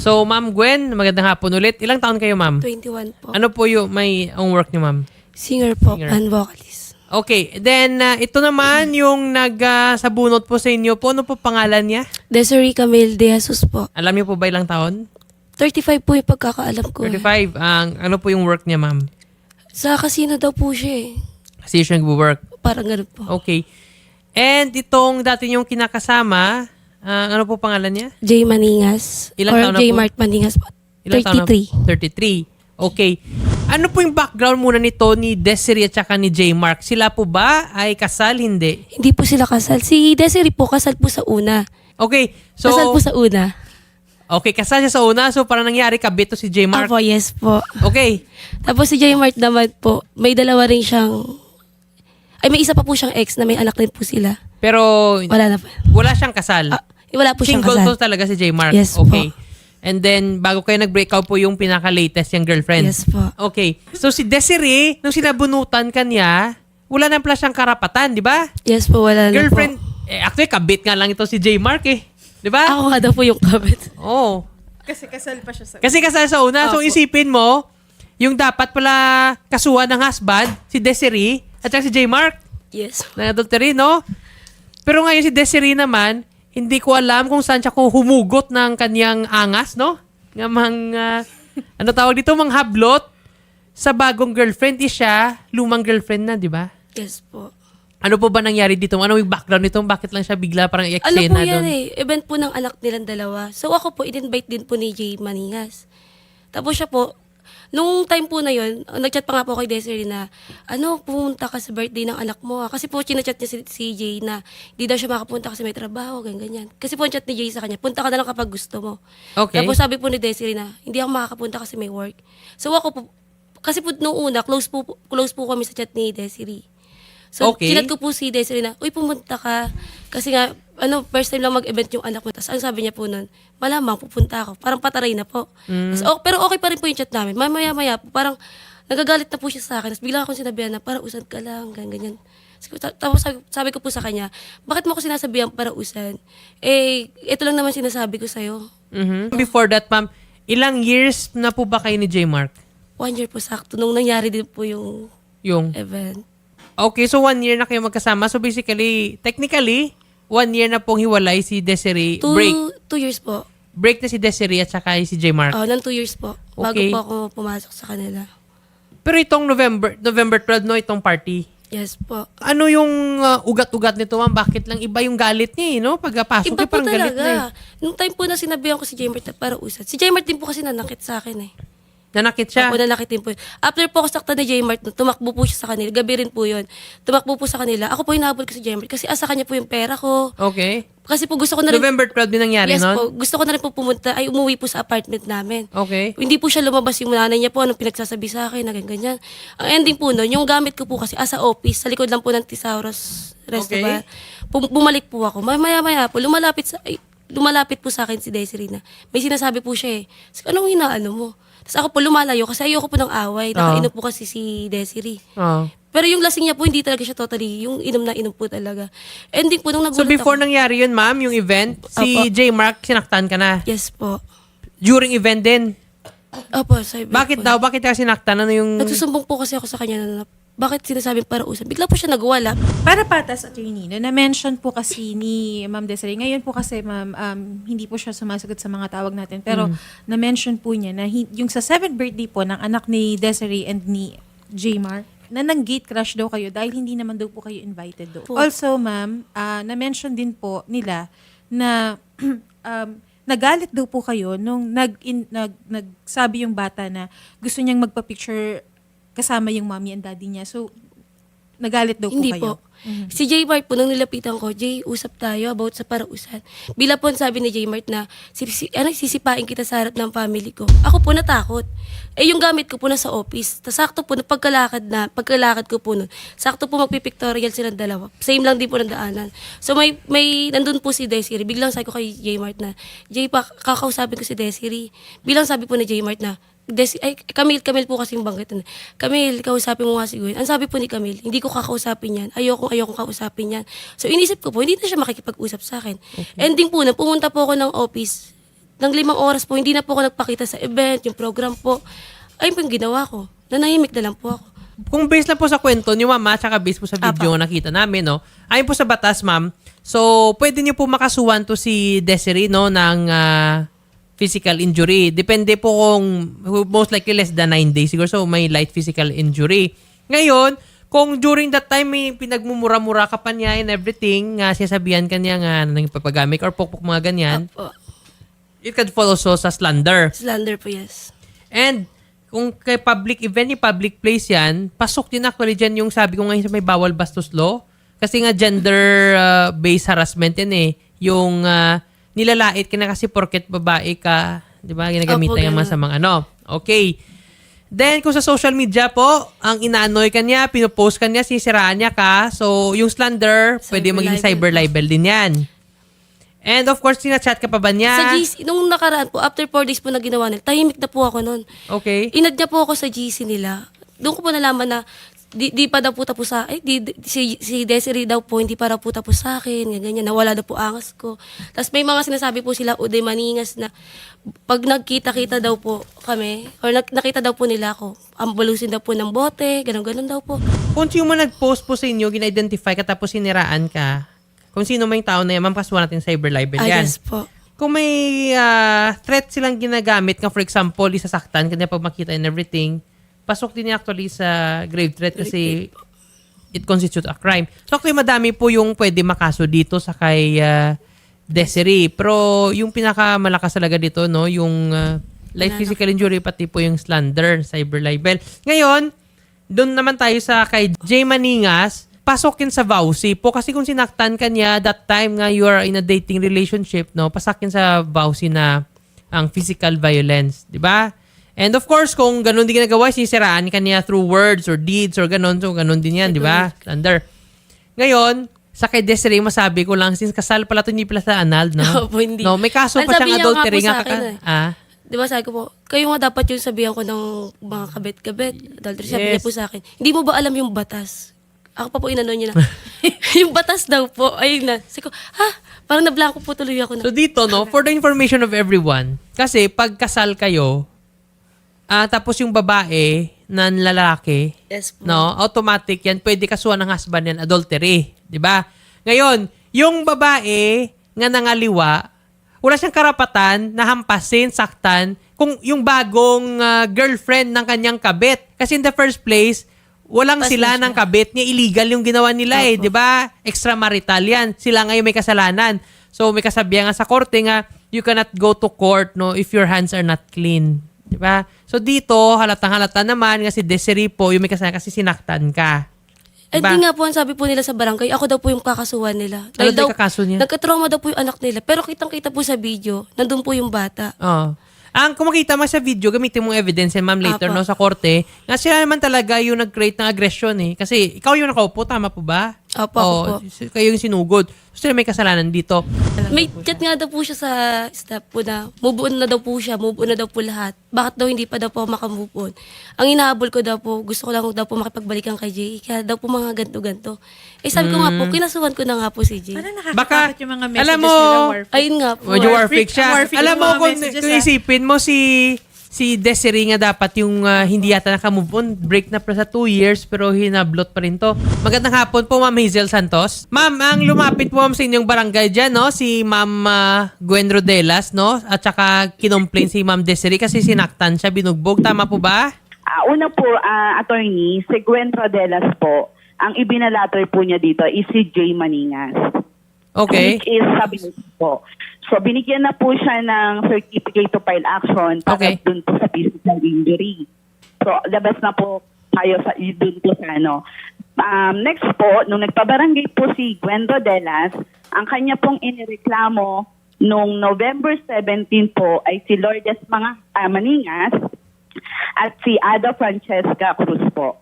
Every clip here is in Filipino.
So, Ma'am Gwen, magandang hapon ulit. Ilang taon kayo, Ma'am? 21 po. Ano po yung ang work niyo, Ma'am? Singer po Singer. and vocalist. Okay, then ito naman yung sabunot po sa inyo po. Ano po pangalan niya? Desiree Camille De Jesus po. Alam niyo po ba ilang taon? 35 po yung pagkakaalam ko. 35. Ano po yung work niya, Ma'am? Sa casino daw po siya eh. Kasi siya nag-work. Parang ganun po. Okay. And itong dati yung kinakasama, ano po pangalan niya? J. Maningas. Ilang or taon na J. po? Mart Maningas po. Ilang taon na? 33. 33. Okay. Ano po yung background muna nito ni Desiree at saka ni J. Mark? Sila po ba ay kasal? Hindi. Hindi po sila kasal. Si Desiree po kasal po sa una. Okay. So, Kasal po sa una. okay, kasal siya sa una. So, parang nangyari kabit to si J. Mark. Apo, yes po. Okay. Tapos si J. Mart naman po, may dalawa rin siyang, ay may isa pa po siyang ex na may anak din po sila. Pero, Wala na po. wala siyang kasal. Wala po siyang Single kasal. to talaga si J. Mark. Yes Okay. po. And then, bago kayo nag-breakout po yung pinaka-latest yung girlfriend. Yes po. Okay. So, si Desiree, nung sinabunutan kanya, wala na pala siyang karapatan, di ba? Yes po, wala Girlfriend, na actually, kabit nga lang ito si J. Mark eh. Di po. ba? Ako nga daw po yung kabit. Oo. Kasi kasal pa siya sa... Kasi kasal sa una. So, Opo. isipin mo, yung dapat pala kasuhan ng husband, si Desiree, at saka si J. Mark, Yes. na adultery, no? Pero ngayon si Desiree naman, hindi ko alam kung saan siya ko humugot ng kanyang angas, no? Nga ano tawag dito, manghablot sa bagong girlfriend. Siya, lumang girlfriend na, di ba? Yes po. Ano po ba nangyari dito? Ano yung background nito? Bakit lang siya bigla parang Ano i-eksena po yan doon? event po ng anak nilang dalawa. So ako po, in-invite din po ni Jay Maningas. Tapos siya po, nung time po na yon, nag-chat pa nga po kay Desiree na, pumunta ka sa birthday ng anak mo. Kasi po, chinachat niya si Jay na hindi daw siya makapunta kasi may trabaho, ganyan. Kasi po, chat ni Jay sa kanya, punta ka na lang kapag gusto mo. Okay. Tapos sabi po ni Desiree na, hindi ako makakapunta kasi may work. So ako po, kasi po nung una, close po kami sa chat ni Desiree. So, Okay. chinat ko po si Desiree na, uy, pumunta ka. Kasi nga, first time lang mag-event yung anak mo. Tapos, ang sabi niya po nun, malamang pupunta ako. Parang pataray na po. Tas, pero okay pa rin po yung chat namin. Maya po, parang nagagalit na po siya sa akin. Tapos, bigla akong sinabihan na, para usan ka lang, ganyan. Tapos, sabi ko po sa kanya, bakit mo ako sinasabihan para usan? Ito lang naman sinasabi ko sa'yo. Mhm. Before that, ma'am, ilang years na po ba kayo ni J. Mark? 1 year po sakto. Nung nangyari din po yung Yung? event. Okay, so 1 year na kayo magkasama. So basically, technically, 1 year na pong hiwalay si Desiree. 2 years po. Break na si Desiree at saka si J. Mark. Nang 2 years po. Bago Okay. po ako pumasok sa kanila. Pero itong November 12, no, itong party. Yes po. Ano yung ugat-ugat nito, ma'am? Bakit lang iba yung galit niya, no? Pagkapasok Iba niya, po parang galit na eh. talaga. Nung time po na sinabihan ko si Jaymart na para usad. Si Jaymart din po kasi nanakit sa akin eh. Nanakit siya. Ako nanakit din po. After po ako sakta ni Jaymart, tumakbo po siya sa kanila. Gabi rin po yun. Tumakbo po sa kanila. Ako po hinahabol ko si Jaymart kasi asa kanya po yung pera ko. Okay. Kasi po gusto ko na rin... November 12 din nangyari, Yes nun? po. Gusto ko na rin po pumunta, umuwi po sa apartment namin. Okay. Hindi po siya lumabas yung nanay niya po, anong pinagsasabi sa akin, na ganyan. Ang ending po nun, yung gamit ko po kasi asa office, sa likod lang po ng Thesaurus Restaurant. Okay. Bumalik po ako. Maya-maya po, lumalapit po sa akin si Desiree na may sinasabi po siya eh. Sabi, anong inaano mo? Tapos ako po lumalayo kasi ayoko po ng away. Nakainom po kasi si Desiree. Oh. Pero yung lasing niya po, hindi talaga siya totally, yung inom na inom po talaga. Ending po, nung So nagulat before ako. nangyari yun, ma'am, yung event, si Opo. J. Mark, sinaktan ka na. Yes po. During event din. Opo, sabi Bakit po. daw? Bakit ka sinaktan? Ano yung... Nagsusumbong po kasi ako sa kanya na bakit sinasabing para usan? Bigla po siya nagwala. Para patas, attorney, na-mention po kasi ni Ma'am Desiree. Ngayon po kasi, ma'am, hindi po siya sumasagot sa mga tawag natin. Pero na-mention po niya na yung sa 7th birthday po ng anak ni Desiree and ni Jmar, na nang-gate crash daw kayo dahil hindi naman daw po kayo invited doon. Po. Also, ma'am, na-mention din po nila na nagalit daw po kayo nung nagsabi yung bata na gusto niyang magpa-picture kasama yung mommy and daddy niya. So, nagalit daw po Hindi kayo. po. Si J. Mart po, nung nilapitan ko, Jay, usap tayo about sa parausan. Bila po sabi ni J. Mart na, sisipain kita sa harap ng family ko. Ako po natakot. Yung gamit ko po na sa office. Tas sakto po, pagkalakad ko po nun, sakto po magpipictorial silang dalawa. Same lang din po ng daanan. So may nandun po si Desiree. Biglang sabi ko kay J. Mart na, Jay, kakausapin ko si Desiree. Bilang sabi po ni J. Mart na, Camille po kasi yung banggit. Camille, kausapin mo nga si Gwen. Ang sabi po ni Camille, hindi ko kakausapin yan. Ayokong kausapin yan. So inisip ko po, hindi na siya makikipag-usap sa akin. Ending po na, pumunta po ako ng office. Ng 5 oras po, hindi na po ako nagpakita sa event, yung program po. Ayun po yung ginawa ko. Nanahimik na lang po ako. Kung based lang po sa kwento ni mama, tsaka based po sa video na nakita namin, no? Ayon po sa batas, ma'am, so pwede niyo po makasuhan to si Desiree, no, ng physical injury. Depende po kung most likely less than 9 days siguro. So may light physical injury. Ngayon, kung during that time may pinagmumura-mura ka pa niya and everything, sinasabihan ka niya nga nang papagamik or pokpok mga ganyan, Opo. it could fall also sa slander. Slander po, yes. And kung kay public event, yung public place yan, pasok din actually dyan yung sabi ko ngayon sa may bawal bastos law. Kasi nga gender-based harassment yan eh. Yung nilalait ka na kasi porket babae ka, di ba? Ginagamitan yung mga sa mga ano. Okay. Then, kung sa social media po, ang inaanoy ka niya, pinopost ka niya, sisiraan niya ka. So, yung slander, pwede maging cyber libel din yan. And of course, sinachat ka pa ba niya? Sa GC, nung nakaraan po, after 4 days po na ginawa nila, tahimik na po ako noon. Okay. Inad niya po ako sa GC nila. Doon ko po nalaman na di pa daw po tapos sa si Desiree daw po hindi para po tapos sa akin, ganyan, nawala daw po angas ko. Tapos may mga sinasabi po sila Ude Maningas na pag nagkita-kita daw po kami or nakita daw po nila ako, ambulusin daw po ng bote, ganun daw po. Kung sino mo nag-post po sa inyo, gina-identify ka tapos siniraan ka, kung sino may tao na yan, mampasuhan natin cyber libel yan. Yes po. Kung may threat silang ginagamit, nga for example, isasaktan ka niya pag makita and everything, pasok din niya actually sa grave threat kasi it constitutes a crime. So actually madami po yung pwede makaso dito sa kay Desiree. Pero yung pinakamalakas talaga dito, no, yung light physical injury pati po yung slander, cyber libel. Ngayon, doon naman tayo sa kay Jay Maningas, pasokin sa vowsy po kasi kung sinaktan ka niya that time nga you are in a dating relationship, no, pasakin sa vowsy na ang physical violence, di ba? And of course, kung ganun din ginagawa, sisiraan ka niya through words or deeds or ganun, so ganun din yan, di ba? Slander. Ngayon, sa kay Desiree, masabi ko lang, since kasal pala ito, hindi pala sa anal, no? Opo, hindi. No, may kaso Ang pa sabi siyang niya nga adultery po nga. sa akin, Di ba sabi ko po, kayo nga dapat yung sabihan ko ng mga kabet-kabet, adultery. Sabi niya po sa akin, hindi mo ba alam yung batas? Ako pa po inano niya na, yung batas daw po, ayun na. Sabi ko, parang nablangko po tuloy ako na. So dito, no, for the information of everyone, kasi pag kasal kayo, tapos yung babae na lalaki, Yes po. no, automatic yan, pwede kasuhan ng husband yan, adultery. Di ba? Ngayon, yung babae nga nangaliwa, wala siyang karapatan na hampasin, saktan, kung yung bagong girlfriend ng kanyang kabit. Kasi in the first place, walang sila ng kabit niya. Illegal yung ginawa nila di ba? Extramarital yan. Sila ngayon may kasalanan. So may kasabihan nga sa korte nga, you cannot go to court no if your hands are not clean. Di ba? So dito, halatang-halata naman nga si Desiree po, yung may kasalanan kasi sinaktan ka. Diba? Hindi nga po, ang sabi po nila sa barangay, ako daw po yung kakasuhan nila. Ano daw yung kakaso niya? Nagka-trauma daw po yung anak nila. Pero kitang-kita po sa video, nandun po yung bata. Oo. Ang kung makita mo sa video, gamitin mong evidence and ma'am later no sa korte, nga sila naman talaga yung nag-create ng aggression eh. Kasi ikaw yung nakaupo, tama po ba? Opo, ako po. Kayo yung sinugod. So sila may kasalanan dito. May chat nga daw po siya sa staff po na move on na daw po siya, move on na daw po lahat. Bakit daw hindi pa daw po makamove on? Ang inahabol ko daw po, gusto ko lang daw po makipagbalikan kay Jay. Kaya daw po mga ganto-ganto. Eh sabi ko nga po, kinasuhan ko na nga po si Jay. Parang Baka, nakakatakot yung mga messages alam mo, nila, Warfare. Ayun nga po. medyo warfreak siya. Warfreak Alam yung mo mga kung messages, isipin mo si Desiree nga dapat yung hindi yata nakamove on. Break na pala sa 2 years pero hinablot pa rin to. Magandang hapon po, Ma'am Hazel Santos. Ma'am, ang lumapit po ma'am sa inyong barangay dyan, no? Si Ma'am Gwen Rodelas, no? At saka kinomplain si Ma'am Desiree kasi sinaktan siya, binugbog. Tama po ba? Una po, attorney, si Gwen Rodelas po, ang ibinalater po niya dito is si Jay Maningas. Okay. Which is, sabi niyo po. So, binigyan na po siya ng certificate to file action para dun po sa physical injury. So, labas na po tayo sa dun po sa ano. Next po, nung nagpabarangay po si Gwen Rodelas, ang kanya pong inireklamo nung November 17 po ay si Lourdes Maningas at si Ada Francesca Cruz po.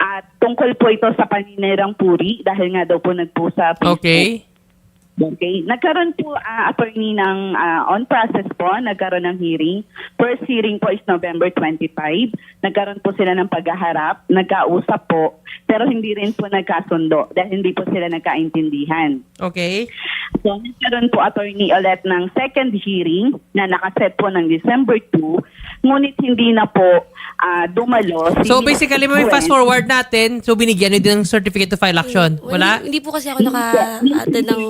At tungkol po ito sa paninirang puri dahil nga daw po nagpusa. Okay. Okay. Nagkaroon po, attorney, ng on process po, nagkaroon ng hearing. First hearing po is November 25. Nagkaroon po sila ng paghaharap, nagkausap po, pero hindi rin po nagkasundo dahil hindi po sila nagkaintindihan. Okay. So, nagkaroon po, attorney, ulit ng second hearing na nakaset po ng December 2, ngunit hindi na po dumalo. So basically, may fast forward natin, so binigyan nyo din ng certificate to file action. Wala? Hindi po kasi ako naka-attend ng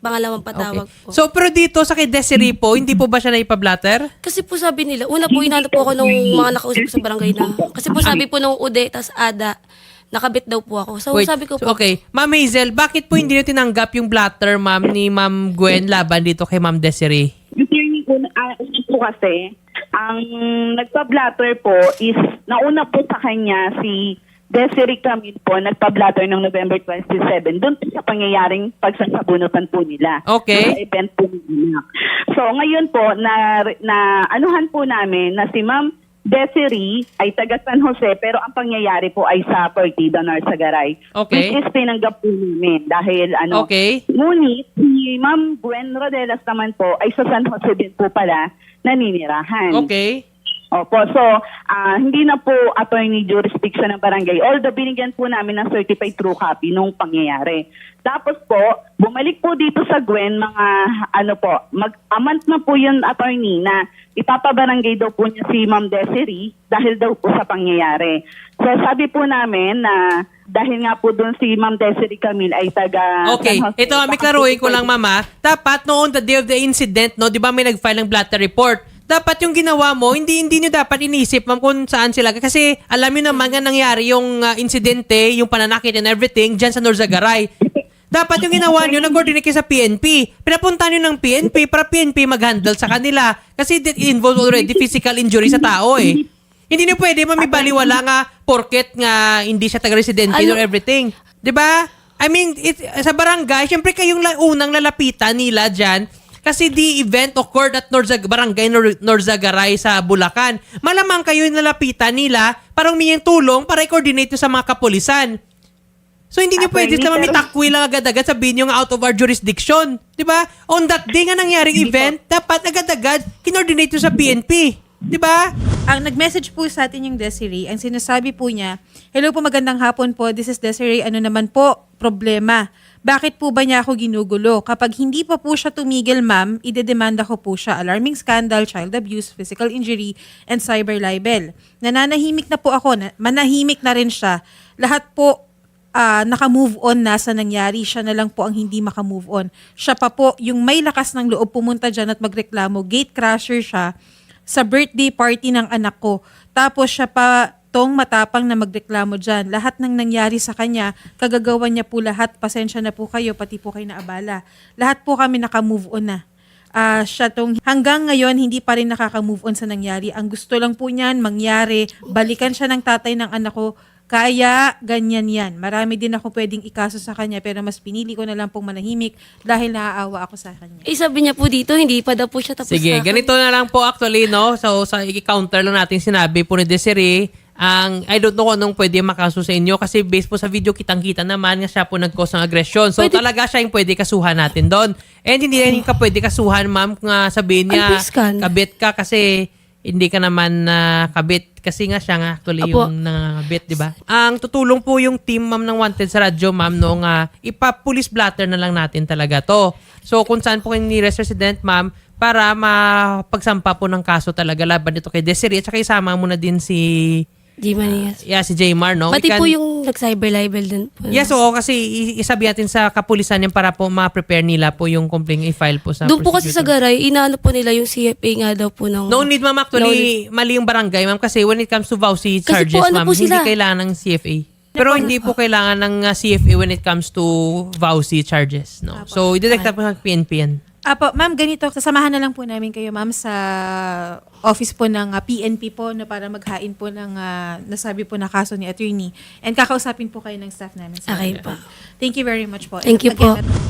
pangalawang patawag Okay. po. So pero dito sa kay Desiree po, hindi po ba siya naipablatter? Kasi po sabi nila, una po inano po ako nung mga nakausap ko sa barangay na. Kasi po sabi po nung UDE, tas ADA, nakabit daw po ako. So sabi ko po, Okay. Ma'am Hazel, bakit po hindi nyo tinanggap yung blatter, ma'am, ni Ma'am Gwen laban dito kay Ma'am Desiree? Attorney, una po kasi, ang nagpa-blatter po is, nauna po sa kanya si Desiree Camille po, nagpa-blatter ng November 27. Doon po sa pangyayaring pagsasabunutan po nila. Okay. Sa event po ng anak. So ngayon po, na anuhan po namin na si Ma'am Desiree ay taga San Jose pero ang pangyayari po ay sa Partido Narsagaray. Okay. Which is tinanggap po namin dahil Okay. Ngunit si Ma'am Gwen Rodelas naman po ay sa San Jose din po pala naninirahan. Okay. Opo, so hindi na po attorney jurisdiction ng barangay. Although binigyan po namin ng certified true copy nung pangyayari. Tapos po, bumalik po dito sa Gwen mga mag-amant na po yun attorney na ipapabarangay daw po niya si Ma'am Desiree dahil daw po sa pangyayari. So sabi po namin na dahil nga po doon si Ma'am Desiree Camille ay taga... Okay. San Jose. Ito, may klaruhin ko lang, mama. Dapat noon, the day of the incident, no, di ba may nag-file ng blatter report? Dapat yung ginawa mo, hindi nyo dapat inisip, ma'am, kung saan sila. Kasi alam nyo naman nga nangyari yung insidente, yung pananakit and everything, dyan sa Norzagaray. Dapat yung ginawa nyo, nag-coordinate kayo sa PNP. Pinapunta nyo ng PNP para PNP mag-handle sa kanila. Kasi it involves already physical injury sa tao eh. Hindi nyo pwede mamibaliwala nga porket nga hindi siya taga-residente or everything. 'Di ba? I mean, sa barangay, syempre kayong unang lalapitan nila dyan kasi the event occurred at Barangay Norzagaray sa Bulacan. Malamang kayo yung lalapitan nila para humingin tulong para i-coordinate sa mga kapulisan. So hindi niyo pwede na mamitakwi lang agad-agad sabihin nyo nga out of our jurisdiction. 'Di ba? On that day nga nangyaring event, dapat agad-agad kinordinate nyo sa PNP. 'Di ba? Ang nag-message po sa atin yung Desiree, ang sinasabi po niya, hello po, magandang hapon po, this is Desiree, ano naman po, problema. Bakit po ba niya ako ginugulo? Kapag hindi pa po siya tumigil, ma'am, idedemanda ko po siya. Alarming scandal, child abuse, physical injury, and cyber libel. Nananahimik na po ako, manahimik na rin siya. Lahat po naka-move on na sa nangyari. Siya na lang po ang hindi maka-move on. Siya pa po, yung may lakas ng loob pumunta dyan at magreklamo, gate crasher siya sa birthday party ng anak ko. Tapos siya pa tong matapang na magreklamo dyan. Lahat ng nangyari sa kanya, kagagawan niya po lahat. Pasensya na po kayo, pati po kayo naabala. Lahat po kami naka-move on na. Siya tong hanggang ngayon hindi pa rin nakaka-move on sa nangyari. Ang gusto lang po niyan mangyari, balikan siya ng tatay ng anak ko. Kaya ganyan yan. Marami din ako pwedeng ikaso sa kanya pero mas pinili ko na lang pong manahimik dahil naaawa ako sa kanya. sabi niya po dito, hindi pa daw po siya tapos Sige, sa akin. ganito na lang po actually, no? So, sa i-counter lang natin sinabi po ni Desiree, I don't know kung anong pwede makaso sa inyo kasi based po sa video, kitang-kita naman nga siya po nag-cause ng aggression. So, talaga siya yung pwede kasuhan natin doon. And hindi rin ka pwede kasuhan, ma'am, nga sabihin niya, Alpiskan. kabit ka kasi hindi ka naman kabit. Kasi nga siya nga actually Apo. yung nangabit, di ba? Ang tutulong po yung team, ma'am, ng Wanted sa radyo, ma'am, no, nga ipa-police blatter na lang natin talaga to. So, kung saan po kayo ni-rest resident, ma'am, para mapagsampa po ng kaso talaga laban dito kay Desiree at saka isama mo na din si Di Manias. si Jaymar, no? Pati po yung nag-cyber libel din po. Yes, oo, kasi isabi natin sa kapulisan yan para po ma-prepare nila po yung complaint i-file po sa Doon po kasi sa prosecutor. Garay, inaano po nila yung CFA nga daw po ng... No need, ma'am. Actually, mali yung barangay, ma'am. Kasi when it comes to vowsy Kasi charges, po, ano ma'am, po hindi sila? kailangan ng CFA. Pero hindi po kailangan ng CFA when it comes to vowsy charges. No? So, i-detect po ng PNP yan. Apo, ma'am, ganito, sasamahan na lang po namin kayo, ma'am, sa office po ng PNP po no, para maghain po ng nasabi po na kaso ni attorney. And kakausapin po kayo ng staff namin. Okay po. Thank you very much po. Thank you Again, po.